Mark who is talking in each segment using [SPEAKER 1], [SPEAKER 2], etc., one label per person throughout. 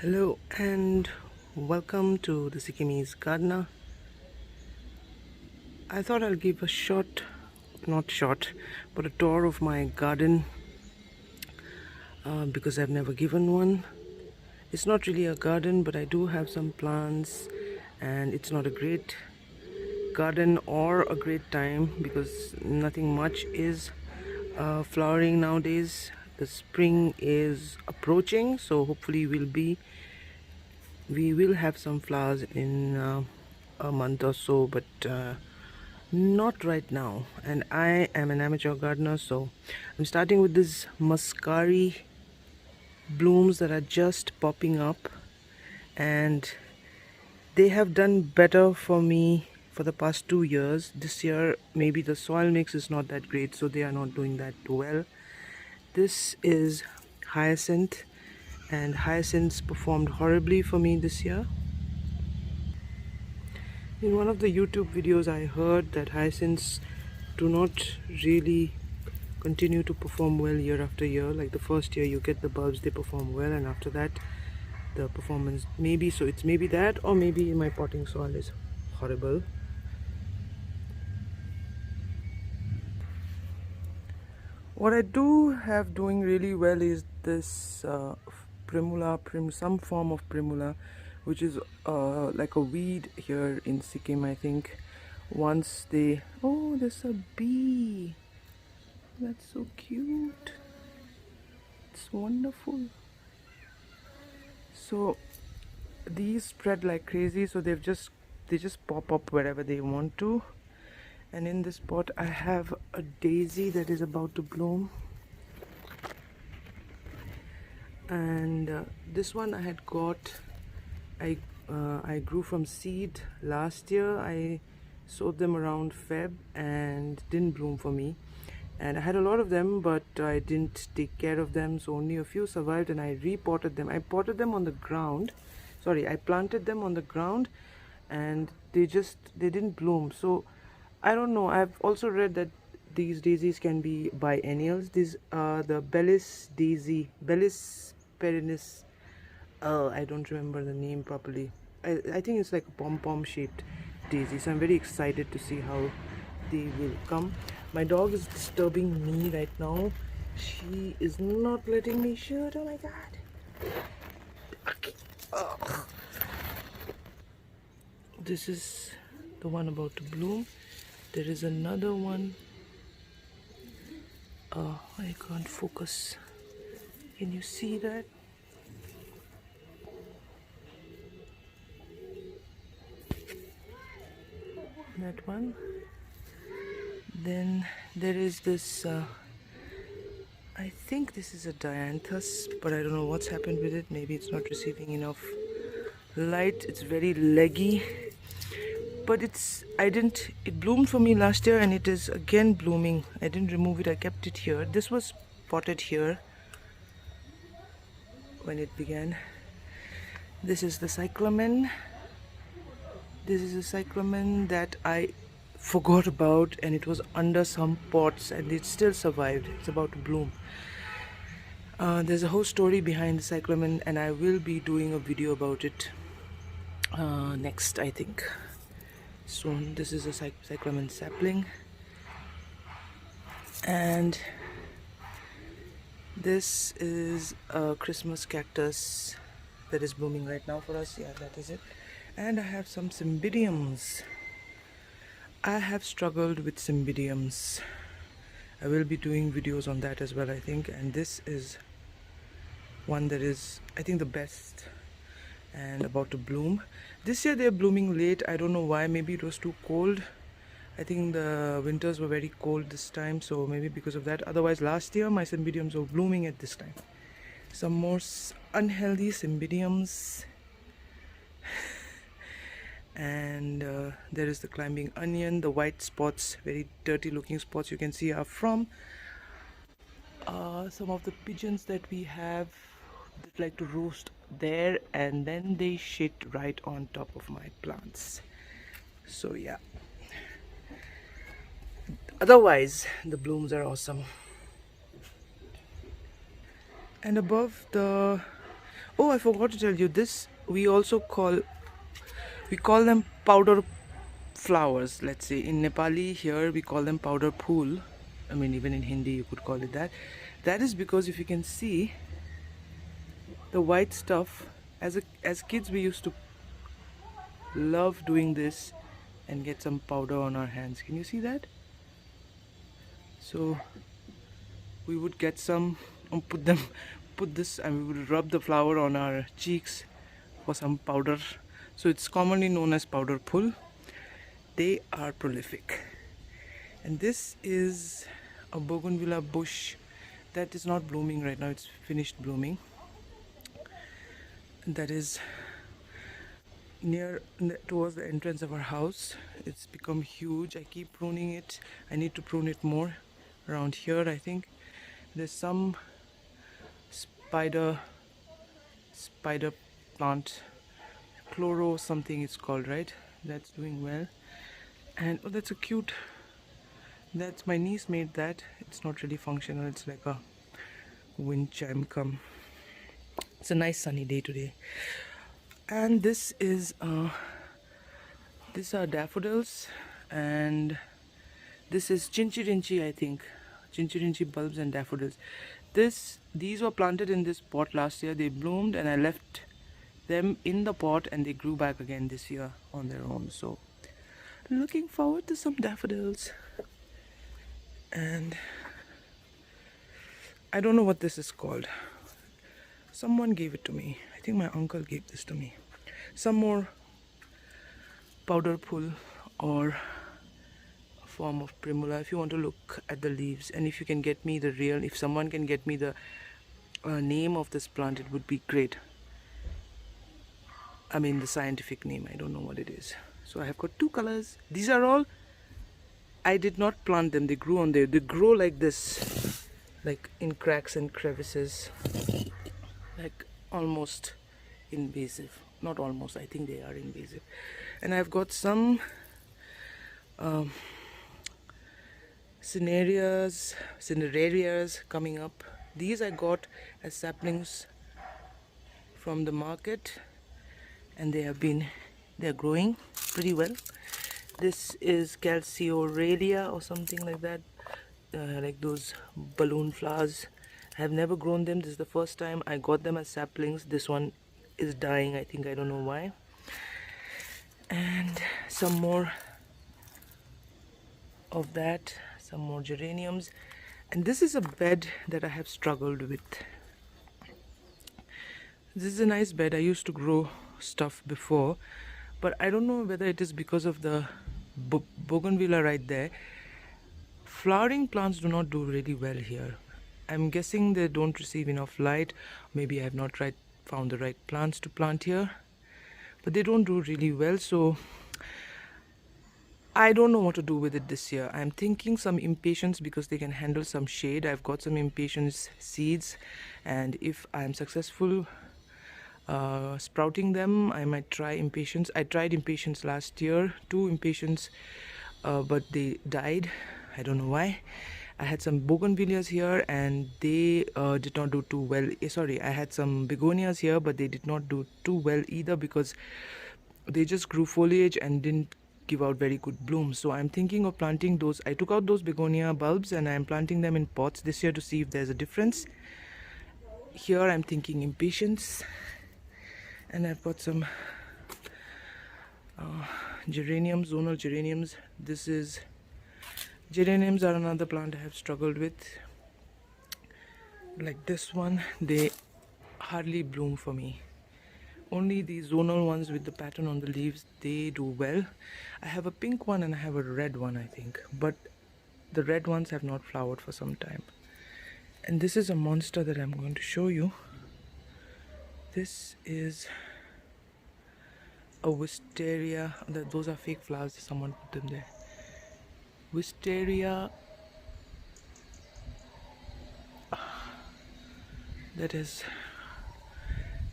[SPEAKER 1] Hello and welcome to the Sikkimese Gardener. I thought I'll give a not short, but a tour of my garden because I've never given one. It's not really a garden, but I do have some plants, and it's not a great garden or a great time because nothing much is flowering nowadays. The spring is approaching, so hopefully we will have some flowers in a month or so, but not right now. And I am an amateur gardener, so I'm starting with these muscari blooms that are just popping up, and they have done better for me for the past 2 years. This year maybe the soil mix is not that great, so they are not doing that well. This is hyacinth, and hyacinths performed horribly for me this year. In one of the YouTube videos I heard that hyacinths do not really continue to perform well year after year. Like the first year you get the bulbs, they perform well, and after that the performance it's maybe that, or maybe my potting soil is horrible. What I do have doing really well is this some form of primula, which is like a weed here in Sikkim, I think. Oh, there's a bee. That's so cute. It's wonderful. So these spread like crazy, so they just pop up wherever they want to. And in this pot I have a daisy that is about to bloom, and this one I had got, I grew from seed last year. I sowed them around Feb and didn't bloom for me, and I had a lot of them, but I didn't take care of them, so only a few survived, and I repotted them. I potted them on the ground, I planted them on the ground, and they didn't bloom. So I don't know. I've also read that these daisies can be biennials. These are the Bellis daisy, Bellis perennis. I don't remember the name properly. I think it's like a pom-pom shaped daisy. So I'm very excited to see how they will come. My dog is disturbing me right now. She is not letting me shoot. Oh my god. Okay. Oh. This is the one about to bloom. There is another one. I can't focus. Can you see that? That one. Then there is this, I think this is a dianthus, but I don't know what's happened with it. Maybe it's not receiving enough light. It's very leggy. But it bloomed for me last year, and it is again blooming. I didn't remove it, I kept it here. This was potted here when it began. This is the cyclamen. This is a cyclamen that I forgot about, and it was under some pots, and it still survived. It's about to bloom. There's a whole story behind the cyclamen, and I will be doing a video about it next, I think. Soon. This is a cyclamen sapling, and this is a Christmas cactus that is blooming right now for us. Yeah, that is it. And I have some Cymbidiums. I have struggled with Cymbidiums. I will be doing videos on that as well, I think. And this is one that is, I think, the best and about to bloom. This year they're blooming late. I don't know why. Maybe it was too cold. I think the winters were very cold this time, so maybe because of that. Otherwise last year my Cymbidiums were blooming at this time. Some more unhealthy Cymbidiums. And there is the climbing onion. The white spots, very dirty looking spots you can see, are from some of the pigeons that we have that like to roast there, and then they shit right on top of my plants. So yeah, otherwise the blooms are awesome. And above the Oh, I forgot to tell you this. We call them powder flowers. Let's say in Nepali here we call them powder phool. I mean, even in Hindi you could call it that. That is because if you can see the white stuff, as kids we used to love doing this and get some powder on our hands. Can you see that? So we would get some and put this, and we would rub the flower on our cheeks for some powder. So it's commonly known as powder phool. They are prolific. And this is a bougainvillea bush that is not blooming right now. It's finished blooming. That is towards the entrance of our house. It's become huge. I keep pruning it. I need to prune it more around here. I think there's some spider plant, chloro something it's called, right? That's doing well. And oh, that's a cute, that's my niece made that. It's not really functional. It's like a wind chime come. It's a nice sunny day today. And this is these are daffodils, and this is chinchirinchi, I think. Chinchirinchi bulbs and daffodils. These were planted in this pot last year. They bloomed and I left them in the pot and they grew back again this year on their own. So looking forward to some daffodils. And I don't know what this is called. Someone gave it to me. I think my uncle gave this to me. Some more powder phool, or a form of primula, if you want to look at the leaves. And if you can get me if someone can get me the name of this plant, it would be great. I mean the scientific name, I don't know what it is. So I have got two colors. These are all, I did not plant them, they grew on there. They grow like this, like in cracks and crevices, like almost invasive. Not almost, I think they are invasive. And I've got some cinerarias coming up. These I got as saplings from the market, and they're growing pretty well. This is Calceoralia or something like that, like those balloon flowers. I have never grown them. This is the first time I got them as saplings. This one is dying, I think. I don't know why. And some more of that, some more geraniums. And this is a bed that I have struggled with. This is a nice bed. I used to grow stuff before, but I don't know whether it is because of the bougainvillea right there. Flowering plants do not do really well here. I'm guessing they don't receive enough light. Maybe I have not found the right plants to plant here, but they don't do really well. So I don't know what to do with it this year. I'm thinking some impatiens, because they can handle some shade. I've got some impatiens seeds, and if I'm successful sprouting them, I might try impatiens. I tried impatiens last year, 2 impatiens, but they died. I don't know why. I had some bougainvilleas here and they did not do too well. Sorry, I had some begonias here, but they did not do too well either, because they just grew foliage and didn't give out very good blooms. So I'm thinking of planting those. I took out those begonia bulbs and I'm planting them in pots this year to see if there's a difference. Here I'm thinking impatiens, and I've got some geraniums, zonal geraniums. Geraniums are another plant I have struggled with. Like this one, they hardly bloom for me. Only the zonal ones with the pattern on the leaves, they do well. I have a pink one and I have a red one, I think, but the red ones have not flowered for some time. And this is a monster that I'm going to show you. This is a wisteria. Those are fake flowers, someone put them there. Wisteria that has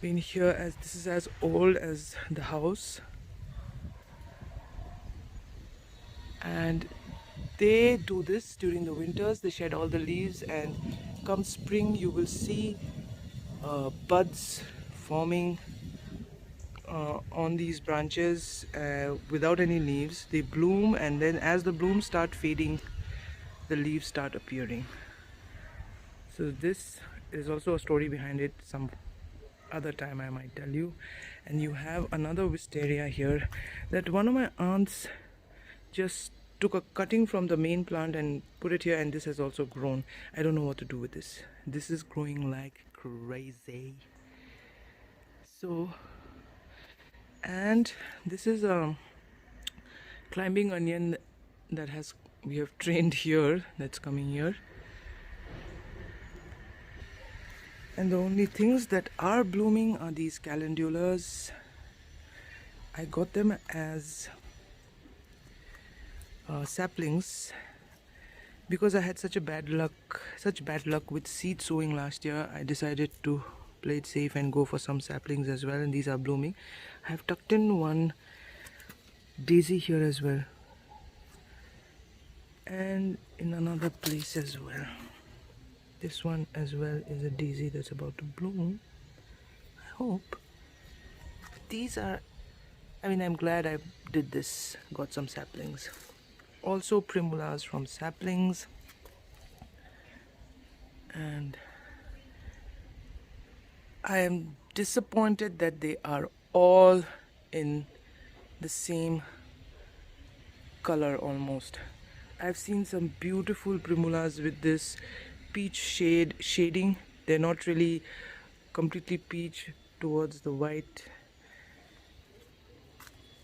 [SPEAKER 1] been here, as this is as old as the house, and they do this during the winters. They shed all the leaves, and come spring you will see buds forming on these branches without any leaves. They bloom, and then as the blooms start fading, the leaves start appearing. So this is also a story behind it, some other time I might tell you. And you have another wisteria here that one of my aunts just took a cutting from the main plant and put it here, and this has also grown. I don't know what to do with this. This is growing like crazy. So, and this is a climbing onion that we have trained here, that's coming here. And the only things that are blooming are these calendulas. I got them as saplings because I had such bad luck with seed sowing last year. I decided to play it safe and go for some saplings as well, and these are blooming. I have tucked in one daisy here as well, and in another place as well. This one as well is a daisy that's about to bloom, I hope. These are, I'm glad I did this, got some saplings. Also Primulas from saplings. And I am disappointed that they are all in the same color almost. I've seen some beautiful Primulas with this peach shading. They're not really completely peach towards the white,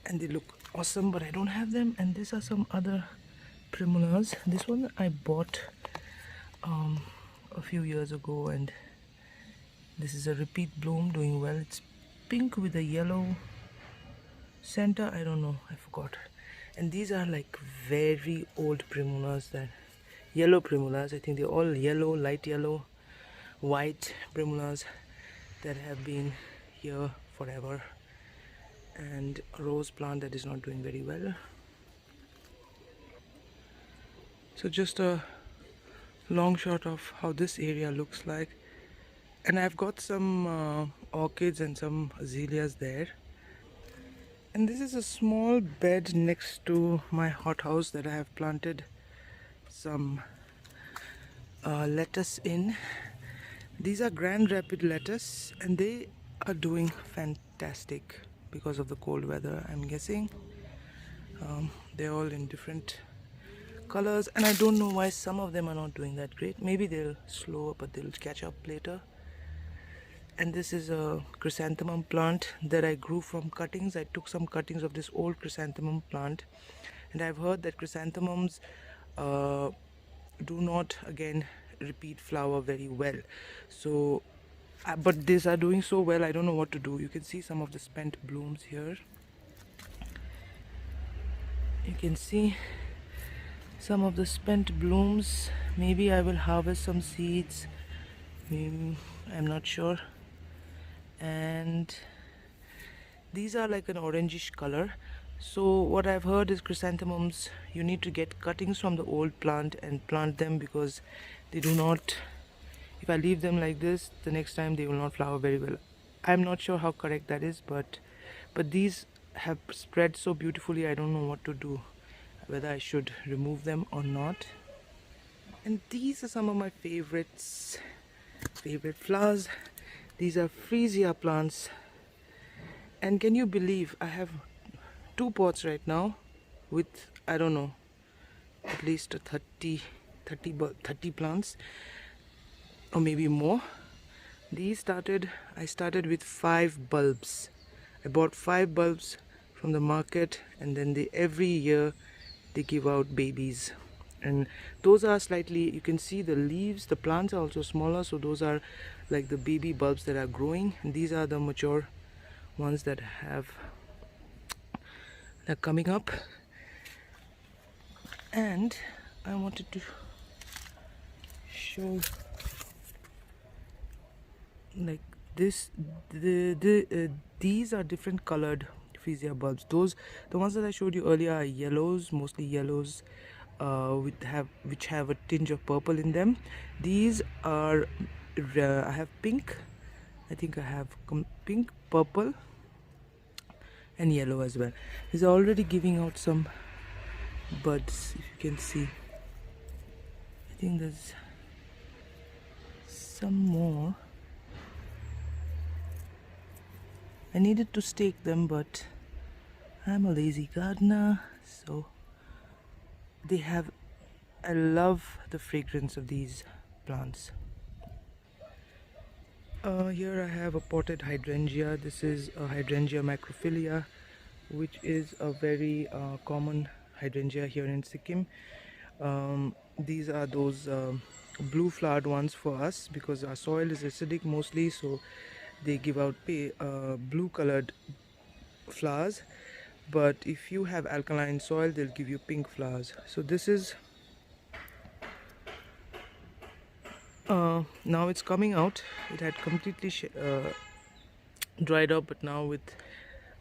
[SPEAKER 1] and they look awesome, but I don't have them. And these are some other Primulas. This one I bought a few years ago, and this is a repeat bloom, doing well. It's pink with a yellow center. I don't know, I forgot. And these are like very old Primulas, that yellow Primulas. I think they're all yellow, light yellow, white Primulas that have been here forever. And a rose plant that is not doing very well. So just a long shot of how this area looks like. And I've got some orchids and some azaleas there. And this is a small bed next to my hothouse that I have planted some lettuce in. These are Grand Rapid lettuce, and they are doing fantastic because of the cold weather, I'm guessing. They're all in different colors, and I don't know why some of them are not doing that great. Maybe they'll slow up, but they'll catch up later. And this is a chrysanthemum plant that I grew from cuttings. I took some cuttings of this old chrysanthemum plant, and I've heard that chrysanthemums do not again repeat flower very well. So but these are doing so well, I don't know what to do. You can see some of the spent blooms here. You can see some of the spent blooms. Maybe I will harvest some seeds, I'm not sure. And these are like an orangish color. So what I've heard is chrysanthemums, you need to get cuttings from the old plant and plant them, because they do not, if I leave them like this, the next time they will not flower very well. I'm not sure how correct that is, but these have spread so beautifully, I don't know what to do, whether I should remove them or not. And these are some of my favorite flowers. These are Freezia plants, and can you believe I have 2 pots right now with, I don't know, at least 30 plants, or maybe more. I started with 5 bulbs. I bought 5 bulbs from the market, and then every year they give out babies. And those are slightly, you can see the leaves, the plants are also smaller, so those are like the baby bulbs that are growing. And these are the mature ones that are coming up. And I wanted to show like this, these are different colored Freezia bulbs. The ones that I showed you earlier are yellows, mostly yellows, which have a tinge of purple in them. These are I have pink I think I have pink, purple and yellow as well. It's already giving out some buds, if you can see. I think there's some more. I needed to stake them, but I'm a lazy gardener, so they have, I love the fragrance of these plants. Here I have a potted hydrangea. This is a Hydrangea Microphilia, which is a very common hydrangea here in Sikkim. These are those blue flowered ones for us because our soil is acidic mostly, so they give out blue colored flowers. But if you have alkaline soil, they'll give you pink flowers. So this is now it's coming out. It had completely dried up, but now with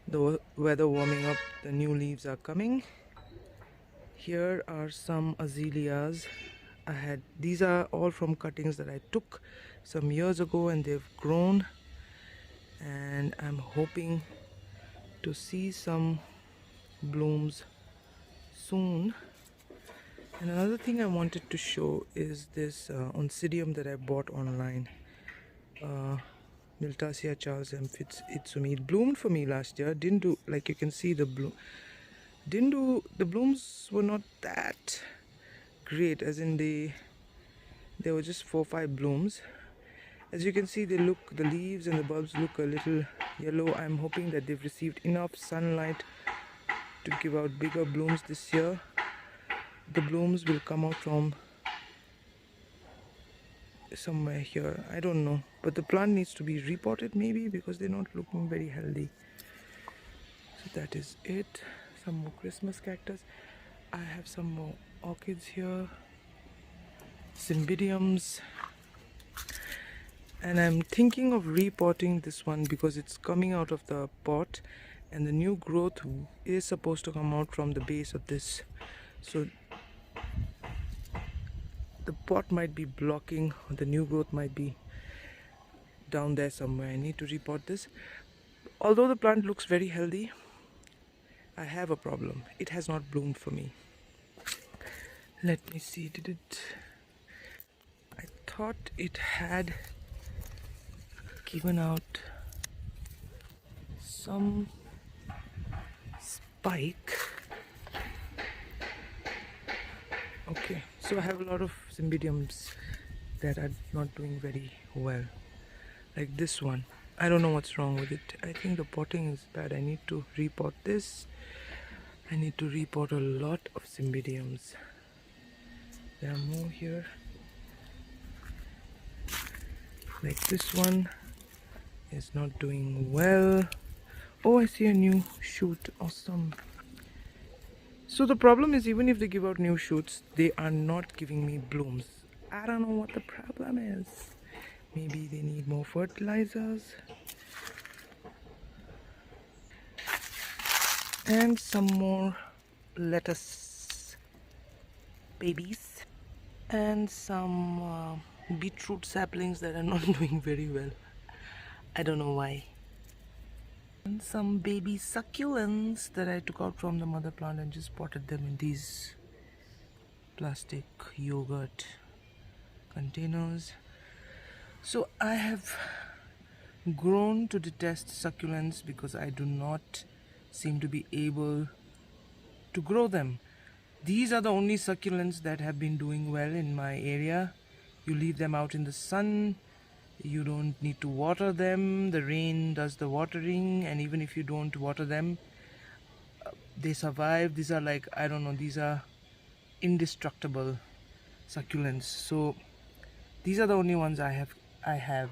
[SPEAKER 1] the weather warming up, the new leaves are coming. Here are some azaleas. These are all from cuttings that I took some years ago, and they've grown, and I'm hoping to see some blooms soon. And another thing I wanted to show is this Oncidium that I bought online. Miltasia Charles and Fitz. It bloomed for me last year. Didn't do, like you can see, the blooms were not that great, as in there were just 4 or 5 blooms. As you can see, the leaves and the bulbs look a little yellow. I'm hoping that they've received enough sunlight to give out bigger blooms this year. The blooms will come out from somewhere here, I don't know, but the plant needs to be repotted maybe because they're not looking very healthy. So that is it. Some more Christmas cactus. I have some more orchids here, Cymbidiums, and I'm thinking of repotting this one because it's coming out of the pot and the new growth is supposed to come out from the base of this. So the pot might be blocking, or the new growth might be down there somewhere. I need to repot this. Although the plant looks very healthy, I have a problem. It has not bloomed for me. Let me see, I thought it had given out some spike. Okay, so I have a lot of Cymbidiums that are not doing very well, like this one. I don't know what's wrong with it. I think the potting is bad. I need to repot this. I need to repot a lot of Cymbidiums. There are more here, like this one is not doing well. Oh, I see a new shoot. Awesome. So the problem is, even if they give out new shoots, they are not giving me blooms. I don't know what the problem is. Maybe they need more fertilizers. And some more lettuce babies. And some beetroot saplings that are not doing very well. I don't know why. And some baby succulents that I took out from the mother plant and just potted them in these plastic yogurt containers. So I have grown to detest succulents because I do not seem to be able to grow them. These are the only succulents that have been doing well in my area. You leave them out in the sun, you don't need to water them, the rain does the watering, and even if you don't water them, they survive. These are like, I don't know, these are indestructible succulents. So these are the only ones I have.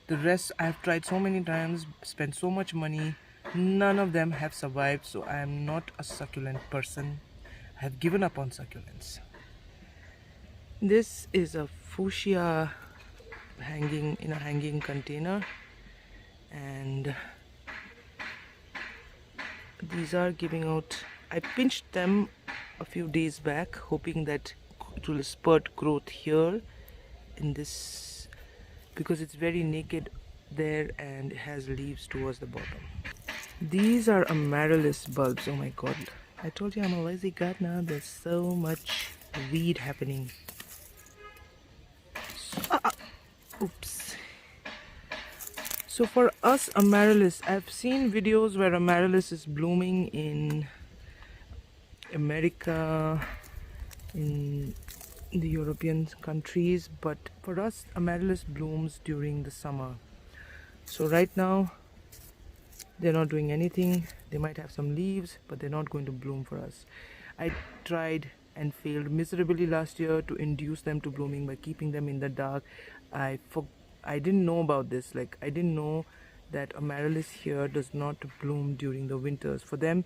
[SPEAKER 1] The rest I have tried so many times, spent so much money, none of them have survived. So I am not a succulent person. I have given up on succulents. This is a Fuchsia hanging in a hanging container, and these are giving out. I pinched them a few days back, hoping that it will spurt growth here in this, because it's very naked there and it has leaves towards the bottom. These are amaryllis bulbs. Oh my god, I told you I'm a lazy gardener. There's so much weed happening. Oops. So for us, amaryllis, I've seen videos where amaryllis is blooming in America, in the European countries, but for us, amaryllis blooms during the summer. So right now, they're not doing anything. They might have some leaves, but they're not going to bloom for us. I tried and failed miserably last year to induce them to blooming by keeping them in the dark. I didn't know about this. Like, I didn't know that amaryllis here does not bloom during the winters. For them,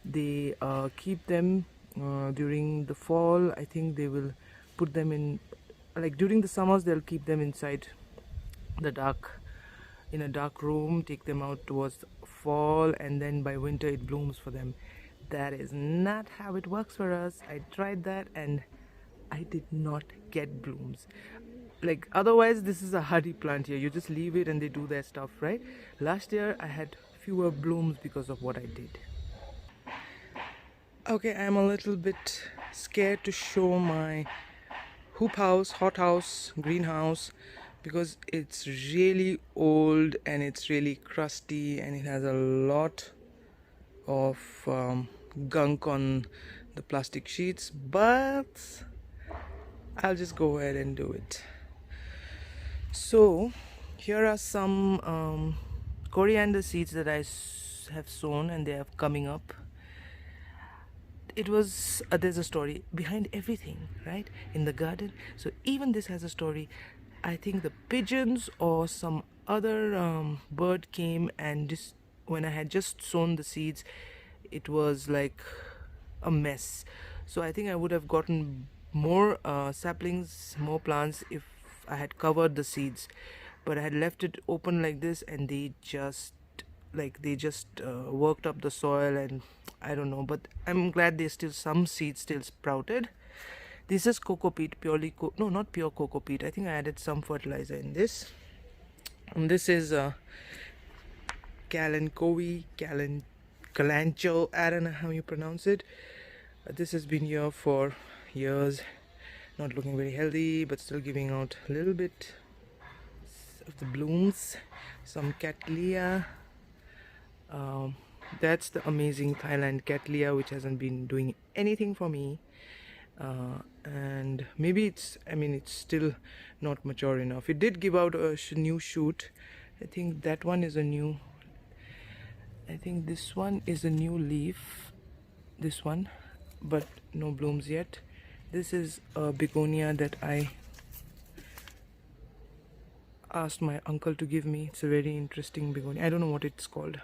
[SPEAKER 1] they keep them during the fall. I think they will put them in, like during the summers, they'll keep them inside the dark, in a dark room, take them out towards fall, and then by winter it blooms for them. That is not how it works for us. I tried that and I did not get blooms. Like, otherwise this is a hardy plant here. You just leave it and they do their stuff, right? Last year I had fewer blooms because of what I did. Okay, I'm a little bit scared to show my hoop house, hothouse, greenhouse, because it's really old and it's really crusty and it has a lot of gunk on the plastic sheets, but I'll just go ahead and do it. So here are some coriander seeds that I have sown and they are coming up. It was there's a story behind everything, right, in the garden. So even this has a story. I think the pigeons or some other bird came and just when I had just sown the seeds, it was like a mess. So I think I would have gotten more saplings, more plants if I had covered the seeds, but I had left it open like this and they just worked up the soil, and I don't know, but I'm glad there's still some seeds still sprouted. This is coco peat, purely no, not pure coco peat. I think I added some fertilizer in this. And this is Kalanchoe, Kalancho, I don't know how you pronounce it. This has been here for years, not looking very healthy, but still giving out a little bit of the blooms. Some Cattleya. That's the amazing Thailand Cattleya, which hasn't been doing anything for me. And maybe it's still not mature enough. It did give out a new shoot. I think that one is a new, I think this one is a new leaf, this one, but no blooms yet. This is a begonia that I asked my uncle to give me. It's a very interesting begonia. I don't know what it's called.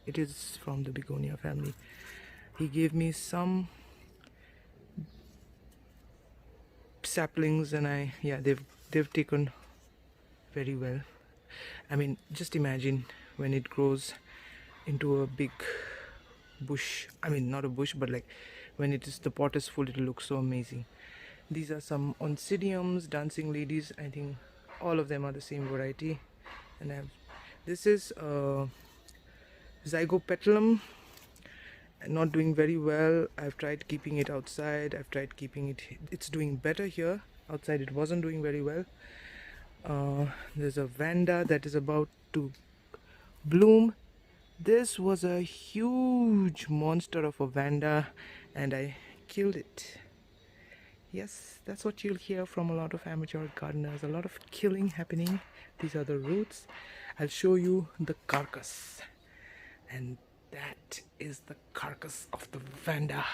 [SPEAKER 1] It is from the begonia family. He gave me some saplings and they've taken very well. I mean, just imagine when it grows into a big bush. I mean, not a bush, but like when the pot is full, it'll look so amazing. These are some Oncidiums, dancing ladies. I think all of them are the same variety. And this is Zygopetalum, not doing very well. I've tried keeping it outside. I've tried keeping it, it's doing better here. Outside it wasn't doing very well. There's a Vanda that is about to bloom. This was a huge monster of a Vanda and I killed it. Yes, that's what you'll hear from a lot of amateur gardeners. A lot of killing happening. These are the roots. I'll show you the carcass. And that is the carcass of the Vanda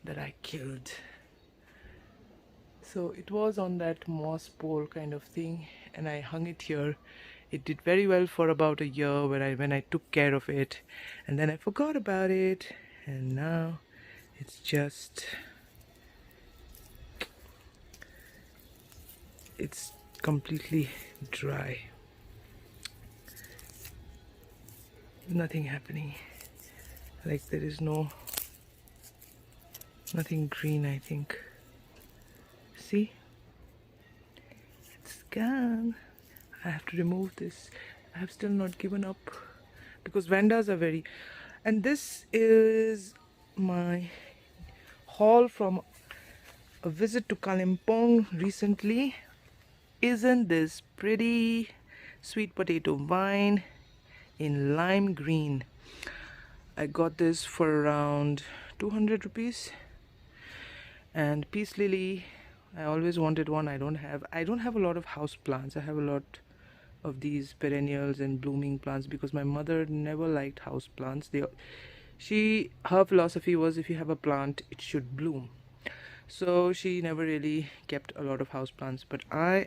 [SPEAKER 1] that I killed. So it was on that moss pole kind of thing and I hung it here. It did very well for about a year when I took care of it, and then I forgot about it, and now it's just, it's completely dry. Nothing happening. Like there is nothing green, I think. See? It's gone. I have to remove this. I have still not given up because vandas are very... And this is my haul from a visit to Kalimpong recently. Isn't this pretty? Sweet potato vine in lime green. I got this for around 200 rupees. And peace lily, I always wanted one. I don't have a lot of house plants. I have a lot of these perennials and blooming plants because my mother never liked house plants. Her philosophy was if you have a plant, it should bloom. So she never really kept a lot of house plants. But I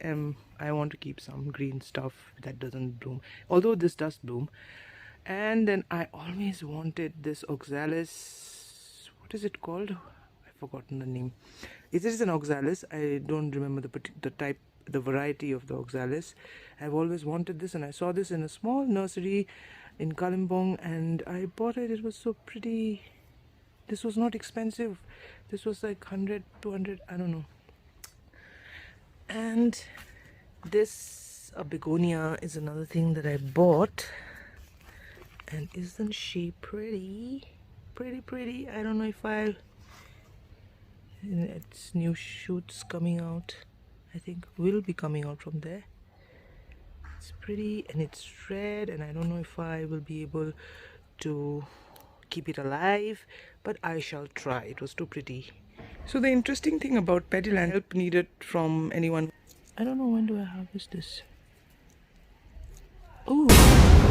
[SPEAKER 1] want to keep some green stuff that doesn't bloom. Although this does bloom. And then I always wanted this Oxalis. What is it called? I've forgotten the name. It is an Oxalis. I don't remember the variety of the Oxalis. I've always wanted this, and I saw this in a small nursery in Kalimpong, and I bought it. It was so pretty. This was not expensive. This was like 100, 200, I don't know. And this begonia is another thing that I bought. And isn't she pretty? Pretty. I don't know if it's new shoots coming out. I think will be coming out from there. It's pretty and it's red, and I don't know if I will be able to keep it alive, but I shall try. It was too pretty. So the interesting thing about Pediland, help needed from anyone. I don't know, when do I harvest this? Oh.